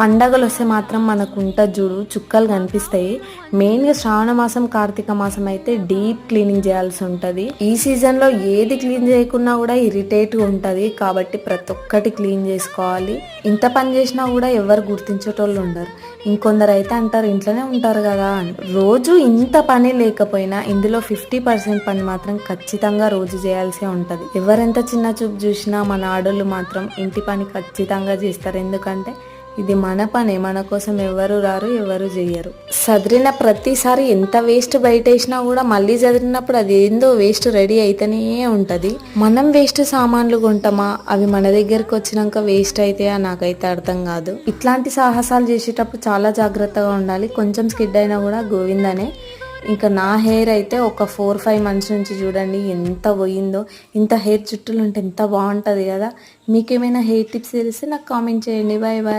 పండగలు వస్తే మాత్రం మనకు ఉంటుంది చూడు, చుక్కలు కనిపిస్తాయి. మెయిన్గా శ్రావణ మాసం, కార్తీక మాసం అయితే డీప్ క్లీనింగ్ చేయాల్సి ఉంటుంది. ఈ సీజన్లో ఏది క్లీన్ చేయకున్నా కూడా ఇరిటేట్గా ఉంటుంది. కాబట్టి ప్రతి ఒక్కటి క్లీన్ చేసుకోవాలి. ఇంత పని చేసినా కూడా ఎవరు గుర్తించేటోళ్ళు ఉండరు. ఇంకొందరు అయితే అంటారు ఇంట్లోనే ఉంటారు కదా అని. రోజు ఇంత పని లేకపోయినా ఇందులో 50% పని మాత్రం ఖచ్చితంగా రోజు చేయాల్సి ఉంటుంది. ఎవరెంత చిన్న చూపు చూసినా మన ఆడోళ్ళు మాత్రం ఇంటి పని ఖచ్చితంగా చేస్తారు. ఎందుకంటే ఇది మన పనే, మన కోసం ఎవరు రారు, ఎవరు చెయ్యరు. సదిరిన ప్రతిసారి ఎంత వేస్ట్ బయట వేసినా కూడా మళ్ళీ చదిరినప్పుడు అది ఏందో వేస్ట్ రెడీ అయితేనే ఉంటది. మనం వేస్ట్ సామాన్లు కొంటామా, అవి మన దగ్గరకు వచ్చినాక వేస్ట్ అయితాయా నాకైతే అర్థం కాదు. ఇట్లాంటి సాహసాలు చేసేటప్పుడు చాలా జాగ్రత్తగా ఉండాలి. కొంచెం స్కిడ్ అయినా కూడా గోవిందనే. ఇంకా నా హెయిర్ అయితే ఒక 4-5 మంత్స్ నుంచి చూడండి ఎంత పోయిందో. ఇంత హెయిర్ చుట్టూలు ఉంటే ఎంత బాగుంటుంది కదా. మీకేమైనా హెయిర్ టిప్స్ తెలిస్తే నాకు కామెంట్ చేయండి. Bye bye.